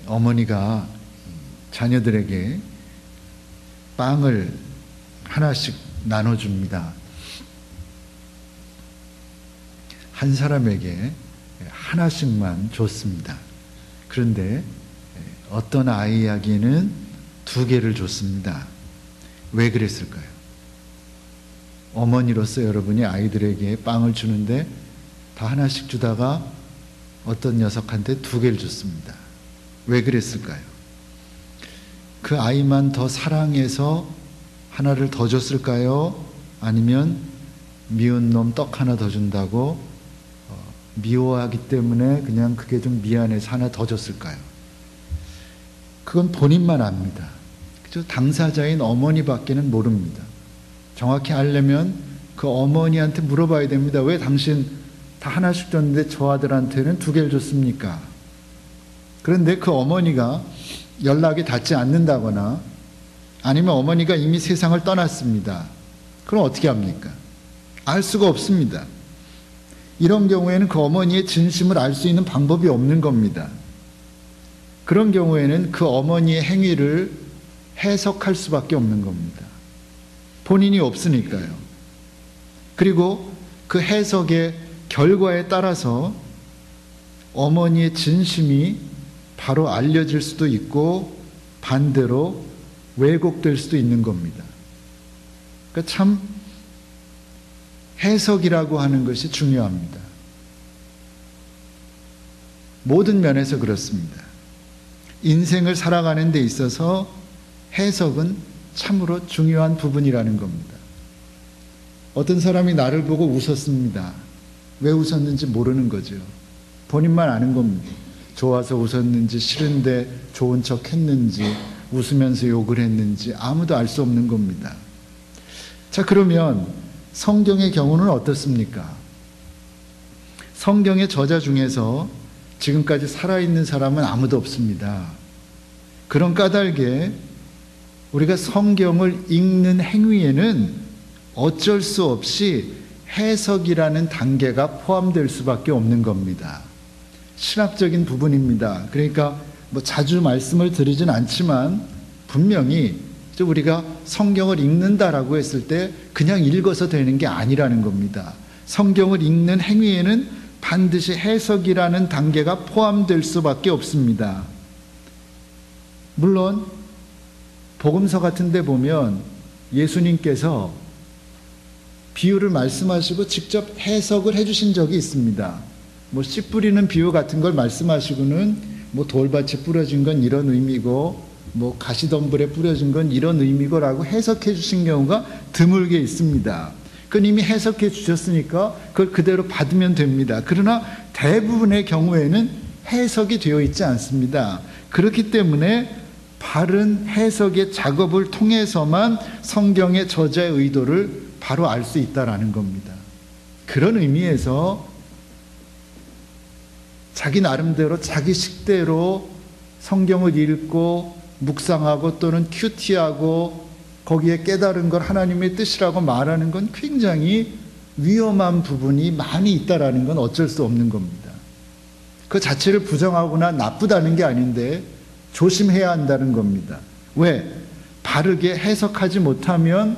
어머니가 자녀들에게 빵을 하나씩 나눠줍니다. 한 사람에게 하나씩만 줬습니다. 그런데 어떤 아이에게는 2개를 줬습니다. 왜 그랬을까요? 어머니로서 여러분이 아이들에게 빵을 주는데 다 하나씩 주다가 어떤 녀석한테 2개를 줬습니다. 왜 그랬을까요? 그 아이만 더 사랑해서 하나를 더 줬을까요? 아니면 미운 놈 떡 하나 더 준다고 미워하기 때문에 그냥 그게 좀 미안해서 하나 더 줬을까요? 그건 본인만 압니다. 그죠? 당사자인 어머니밖에는 모릅니다. 정확히 알려면 그 어머니한테 물어봐야 됩니다. 왜 당신 다 하나씩 줬는데 저 아들한테는 2개를 줬습니까? 그런데 그 어머니가 연락이 닿지 않는다거나 아니면 어머니가 이미 세상을 떠났습니다. 그럼 어떻게 합니까? 알 수가 없습니다. 이런 경우에는 그 어머니의 진심을 알 수 있는 방법이 없는 겁니다. 그런 경우에는 그 어머니의 행위를 해석할 수밖에 없는 겁니다. 본인이 없으니까요. 그리고 그 해석의 결과에 따라서 어머니의 진심이 바로 알려질 수도 있고 반대로 왜곡될 수도 있는 겁니다. 그러니까 참 해석이라고 하는 것이 중요합니다. 모든 면에서 그렇습니다. 인생을 살아가는 데 있어서 해석은 참으로 중요한 부분이라는 겁니다. 어떤 사람이 나를 보고 웃었습니다. 왜 웃었는지 모르는 거죠. 본인만 아는 겁니다. 좋아서 웃었는지 싫은데 좋은 척 했는지 웃으면서 욕을 했는지 아무도 알 수 없는 겁니다. 자, 그러면 성경의 경우는 어떻습니까? 성경의 저자 중에서 지금까지 살아있는 사람은 아무도 없습니다. 그런 까닭에 우리가 성경을 읽는 행위에는 어쩔 수 없이 해석이라는 단계가 포함될 수밖에 없는 겁니다. 신학적인 부분입니다. 그러니까 자주 말씀을 드리진 않지만 분명히 우리가 성경을 읽는다라고 했을 때 그냥 읽어서 되는 게 아니라는 겁니다. 성경을 읽는 행위에는 반드시 해석이라는 단계가 포함될 수밖에 없습니다. 물론 복음서 같은 데 보면 예수님께서 비유를 말씀하시고 직접 해석을 해주신 적이 있습니다. 씨 뿌리는 비유 같은 걸 말씀하시고는 돌밭에 뿌려진 건 이런 의미고 가시덤불에 뿌려진 건 이런 의미고라고 해석해 주신 경우가 드물게 있습니다. 그건 이미 해석해 주셨으니까 그걸 그대로 받으면 됩니다. 그러나 대부분의 경우에는 해석이 되어 있지 않습니다. 그렇기 때문에 바른 해석의 작업을 통해서만 성경의 저자의 의도를 바로 알 수 있다라는 겁니다. 그런 의미에서 자기 나름대로 자기 식대로 성경을 읽고 묵상하고 또는 큐티하고 거기에 깨달은 걸 하나님의 뜻이라고 말하는 건 굉장히 위험한 부분이 많이 있다라는 건 어쩔 수 없는 겁니다. 그 자체를 부정하거나 나쁘다는 게 아닌데 조심해야 한다는 겁니다. 왜? 바르게 해석하지 못하면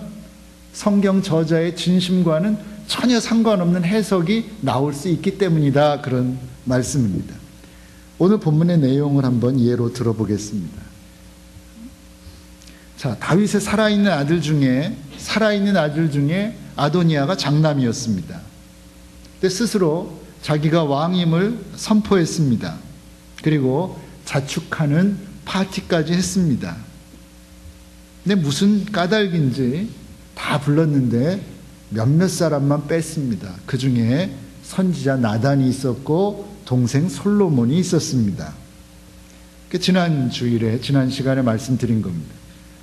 성경 저자의 진심과는 전혀 상관없는 해석이 나올 수 있기 때문이다. 그런 말씀입니다. 오늘 본문의 내용을 한번 예로 들어보겠습니다. 자, 다윗의 살아있는 아들 중에 아도니아가 장남이었습니다. 근데 스스로 자기가 왕임을 선포했습니다. 그리고 자축하는 파티까지 했습니다. 근데 무슨 까닭인지 다 불렀는데 몇몇 사람만 뺐습니다. 그 중에 선지자 나단이 있었고 동생 솔로몬이 있었습니다. 지난 주일에 지난 시간에 말씀드린 겁니다.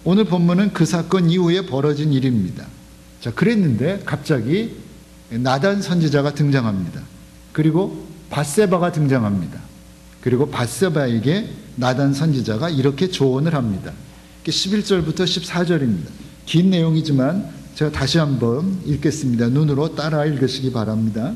오늘 본문은 그 사건 이후에 벌어진 일입니다. 자, 그랬는데 갑자기 나단 선지자가 등장합니다. 그리고 밧세바가 등장합니다. 그리고 밧세바에게 나단 선지자가 이렇게 조언을 합니다. 11절부터 14절입니다. 긴 내용이지만 제가 다시 한번 읽겠습니다. 눈으로 따라 읽으시기 바랍니다.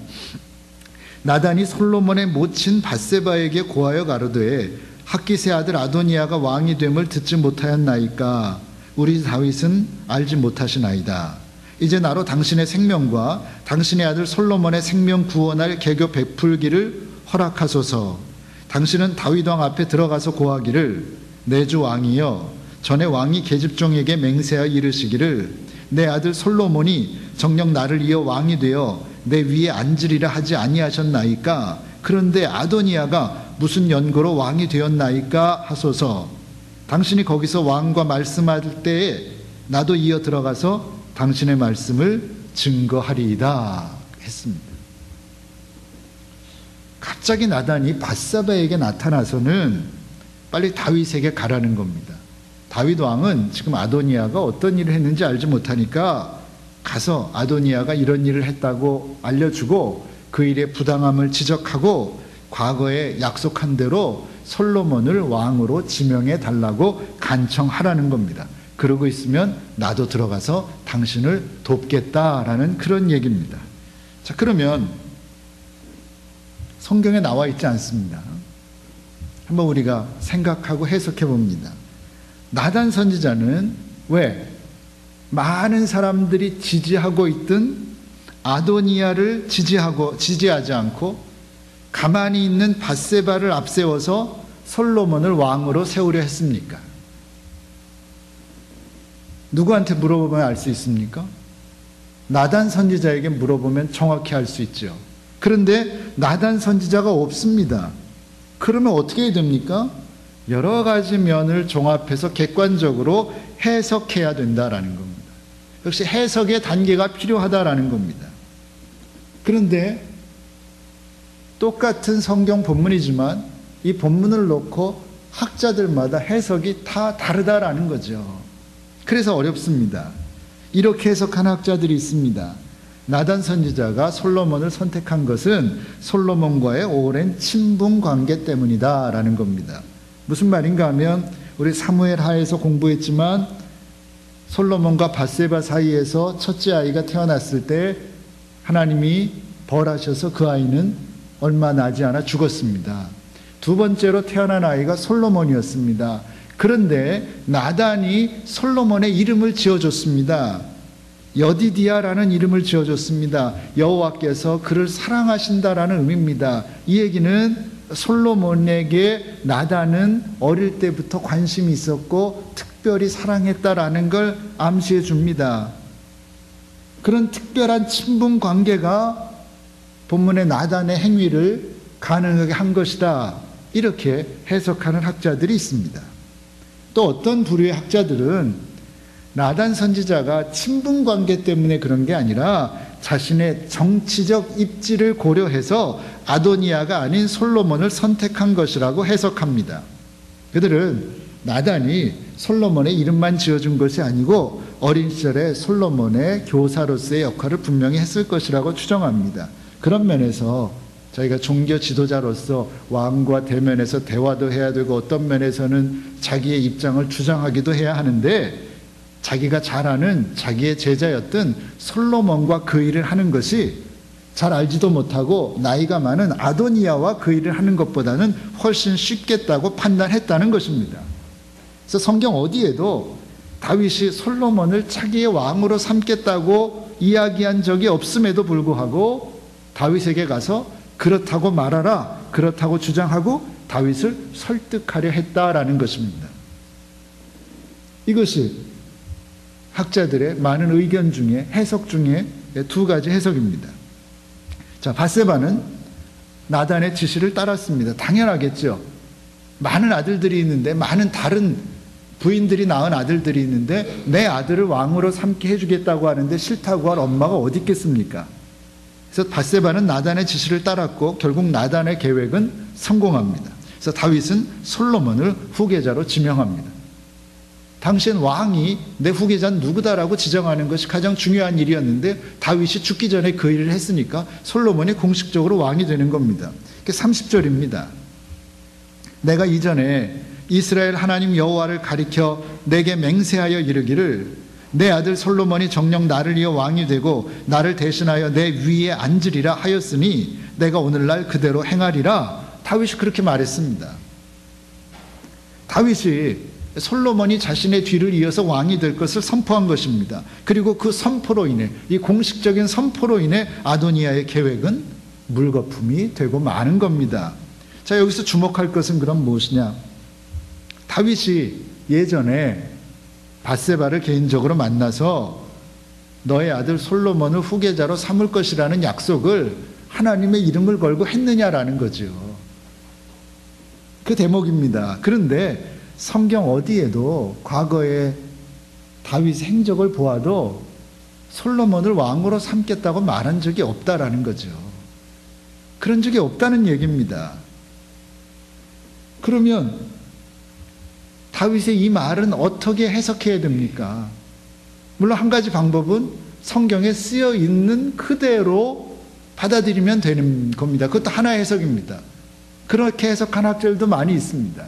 나단이 솔로몬의 모친 밧세바에게 고하여 가로되 학기스의 아들 아도니아가 왕이 됨을 듣지 못하였나이까? 우리 다윗은 알지 못하시나이다. 이제 나로 당신의 생명과 당신의 아들 솔로몬의 생명 구원할 계교 베풀기를 허락하소서. 당신은 다윗 왕 앞에 들어가서 고하기를, 내 주 왕이여, 전에 왕이 계집종에게 맹세하여 이르시기를, 내 아들 솔로몬이 정녕 나를 이어 왕이 되어 내 위에 앉으리라 하지 아니하셨나이까? 그런데 아도니아가 무슨 연고로 왕이 되었나이까 하소서. 당신이 거기서 왕과 말씀할 때에 나도 이어 들어가서 당신의 말씀을 증거하리이다 했습니다. 갑자기 나단이 밧세바에게 나타나서는 빨리 다윗에게 가라는 겁니다. 다윗 왕은 지금 아도니아가 어떤 일을 했는지 알지 못하니까 가서 아도니아가 이런 일을 했다고 알려주고 그 일의 부당함을 지적하고 과거에 약속한 대로 솔로몬을 왕으로 지명해 달라고 간청하라는 겁니다. 그러고 있으면 나도 들어가서 당신을 돕겠다라는 그런 얘기입니다. 자, 그러면 성경에 나와 있지 않습니다. 한번 우리가 생각하고 해석해 봅니다. 나단 선지자는 왜 많은 사람들이 지지하고 있던 아도니아를 지지하지 않고 가만히 있는 밧세바를 앞세워서 솔로몬을 왕으로 세우려 했습니까? 누구한테 물어보면 알 수 있습니까? 나단 선지자에게 물어보면 정확히 알 수 있죠. 그런데 나단 선지자가 없습니다. 그러면 어떻게 해야 됩니까? 여러 가지 면을 종합해서 객관적으로 해석해야 된다라는 겁니다. 역시 해석의 단계가 필요하다라는 겁니다. 그런데 똑같은 성경 본문이지만 이 본문을 놓고 학자들마다 해석이 다 다르다라는 거죠. 그래서 어렵습니다. 이렇게 해석하는 학자들이 있습니다. 나단 선지자가 솔로몬을 선택한 것은 솔로몬과의 오랜 친분 관계 때문이다라는 겁니다. 무슨 말인가 하면 우리 사무엘 하에서 공부했지만 솔로몬과 밧세바 사이에서 첫째 아이가 태어났을 때 하나님이 벌하셔서 그 아이는 얼마 나지 않아 죽었습니다. 두 번째로 태어난 아이가 솔로몬이었습니다. 그런데 나단이 솔로몬의 이름을 지어줬습니다. 여디디아라는 이름을 지어줬습니다. 여호와께서 그를 사랑하신다라는 의미입니다. 이 얘기는 솔로몬에게 나단은 어릴 때부터 관심이 있었고 특별히 사랑했다라는 걸 암시해 줍니다. 그런 특별한 친분 관계가 본문의 나단의 행위를 가능하게 한 것이다. 이렇게 해석하는 학자들이 있습니다. 또 어떤 부류의 학자들은 나단 선지자가 친분 관계 때문에 그런 게 아니라 자신의 정치적 입지를 고려해서 아도니아가 아닌 솔로몬을 선택한 것이라고 해석합니다. 그들은 나단이 솔로몬의 이름만 지어준 것이 아니고 어린 시절에 솔로몬의 교사로서의 역할을 분명히 했을 것이라고 추정합니다. 그런 면에서 저희가 종교 지도자로서 왕과 대면에서 대화도 해야 되고 어떤 면에서는 자기의 입장을 주장하기도 해야 하는데 자기가 잘 아는 자기의 제자였던 솔로몬과 그 일을 하는 것이 잘 알지도 못하고 나이가 많은 아도니아와 그 일을 하는 것보다는 훨씬 쉽겠다고 판단했다는 것입니다. 그래서 성경 어디에도 다윗이 솔로몬을 자기의 왕으로 삼겠다고 이야기한 적이 없음에도 불구하고 다윗에게 가서 그렇다고 말하라, 그렇다고 주장하고 다윗을 설득하려 했다라는 것입니다. 이것이 학자들의 많은 의견 중에 해석 중에 두 가지 해석입니다. 자, 밧세바는 나단의 지시를 따랐습니다. 당연하겠죠. 많은 아들들이 있는데 많은 다른 부인들이 낳은 아들들이 있는데 내 아들을 왕으로 삼게 해주겠다고 하는데 싫다고 할 엄마가 어디 있겠습니까? 그래서 밧세바는 나단의 지시를 따랐고 결국 나단의 계획은 성공합니다. 그래서 다윗은 솔로몬을 후계자로 지명합니다. 당시엔 왕이 내 후계자는 누구다라고 지정하는 것이 가장 중요한 일이었는데 다윗이 죽기 전에 그 일을 했으니까 솔로몬이 공식적으로 왕이 되는 겁니다. 30절입니다. 내가 이전에 이스라엘 하나님 여호와를 가리켜 내게 맹세하여 이르기를 내 아들 솔로몬이 정녕 나를 이어 왕이 되고 나를 대신하여 내 위에 앉으리라 하였으니 내가 오늘날 그대로 행하리라. 다윗이 그렇게 말했습니다. 다윗이 솔로몬이 자신의 뒤를 이어서 왕이 될 것을 선포한 것입니다. 그리고 그 선포로 인해, 이 공식적인 선포로 인해 아도니아의 계획은 물거품이 되고 마는 겁니다. 자, 여기서 주목할 것은 그럼 무엇이냐? 다윗이 예전에 밧세바를 개인적으로 만나서 너의 아들 솔로몬을 후계자로 삼을 것이라는 약속을 하나님의 이름을 걸고 했느냐라는 거죠. 그 대목입니다. 그런데 성경 어디에도 과거의 다윗의 행적을 보아도 솔로몬을 왕으로 삼겠다고 말한 적이 없다라는 거죠. 그런 적이 없다는 얘기입니다. 그러면 다윗의 이 말은 어떻게 해석해야 됩니까? 물론 한 가지 방법은 성경에 쓰여 있는 그대로 받아들이면 되는 겁니다. 그것도 하나의 해석입니다. 그렇게 해석한 학자들도 많이 있습니다.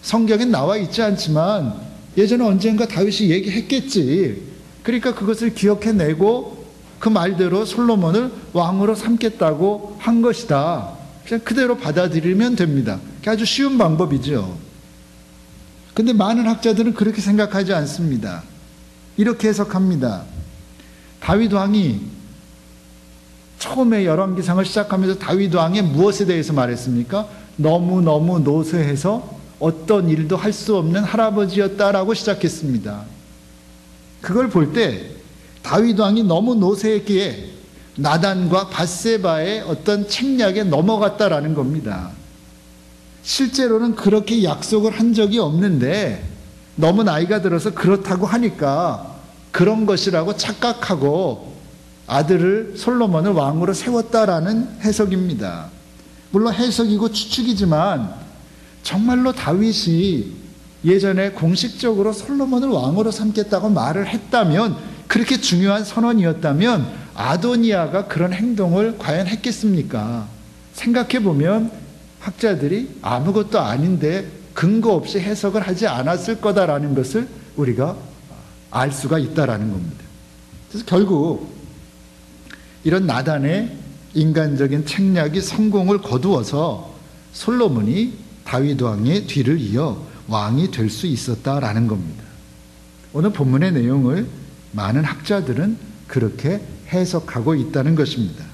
성경엔 나와 있지 않지만 예전에 언젠가 다윗이 얘기했겠지. 그러니까 그것을 기억해내고 그 말대로 솔로몬을 왕으로 삼겠다고 한 것이다. 그냥 그대로 받아들이면 됩니다. 아주 쉬운 방법이죠. 근데 많은 학자들은 그렇게 생각하지 않습니다. 이렇게 해석합니다. 다윗 왕이 처음에 열왕기상을 시작하면서 다윗 왕이 무엇에 대해서 말했습니까? 너무너무 노쇠해서 어떤 일도 할 수 없는 할아버지였다라고 시작했습니다. 그걸 볼 때 다윗 왕이 너무 노쇠했기에 나단과 밧세바의 어떤 책략에 넘어갔다라는 겁니다. 실제로는 그렇게 약속을 한 적이 없는데 너무 나이가 들어서 그렇다고 하니까 그런 것이라고 착각하고 아들을 솔로몬을 왕으로 세웠다라는 해석입니다. 물론 해석이고 추측이지만 정말로 다윗이 예전에 공식적으로 솔로몬을 왕으로 삼겠다고 말을 했다면, 그렇게 중요한 선언이었다면 아도니아가 그런 행동을 과연 했겠습니까? 생각해보면 학자들이 아무것도 아닌데 근거 없이 해석을 하지 않았을 거다라는 것을 우리가 알 수가 있다라는 겁니다. 그래서 결국 이런 나단의 인간적인 책략이 성공을 거두어서 솔로몬이 다윗 왕의 뒤를 이어 왕이 될 수 있었다라는 겁니다. 오늘 본문의 내용을 많은 학자들은 그렇게 해석하고 있다는 것입니다.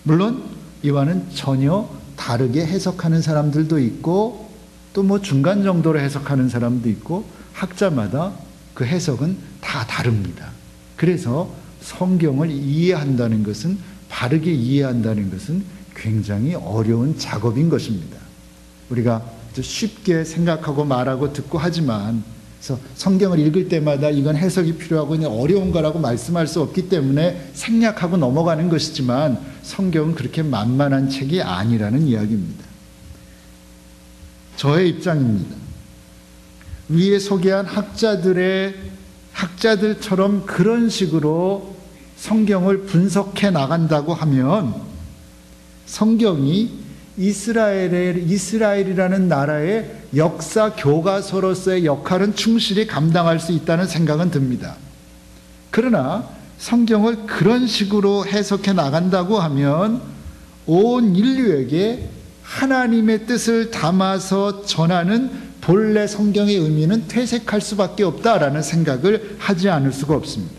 물론 이와는 전혀 다르게 해석하는 사람들도 있고 또 뭐 중간 정도로 해석하는 사람도 있고 학자마다 그 해석은 다 다릅니다. 그래서 성경을 이해한다는 것은, 바르게 이해한다는 것은 굉장히 어려운 작업인 것입니다. 우리가 쉽게 생각하고 말하고 듣고 하지만, 그래서 성경을 읽을 때마다 이건 해석이 필요하고 어려운 거라고 말씀할 수 없기 때문에 생략하고 넘어가는 것이지만 성경은 그렇게 만만한 책이 아니라는 이야기입니다. 저의 입장입니다. 위에 소개한 학자들처럼 그런 식으로 성경을 분석해 나간다고 하면 성경이 이스라엘이라는 나라의 역사 교과서로서의 역할은 충실히 감당할 수 있다는 생각은 듭니다. 그러나 성경을 그런 식으로 해석해 나간다고 하면 온 인류에게 하나님의 뜻을 담아서 전하는 본래 성경의 의미는 퇴색할 수밖에 없다라는 생각을 하지 않을 수가 없습니다.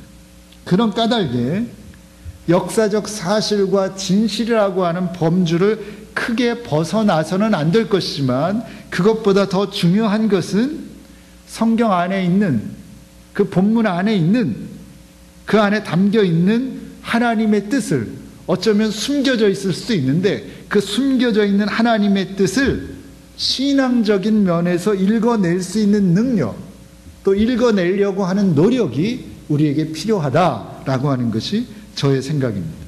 그런 까닭에 역사적 사실과 진실이라고 하는 범주를 크게 벗어나서는 안 될 것이지만, 그것보다 더 중요한 것은 성경 안에 있는, 그 본문 안에 있는, 그 안에 담겨 있는 하나님의 뜻을, 어쩌면 숨겨져 있을 수도 있는데 그 숨겨져 있는 하나님의 뜻을 신앙적인 면에서 읽어낼 수 있는 능력, 또 읽어내려고 하는 노력이 우리에게 필요하다라고 하는 것이 저의 생각입니다.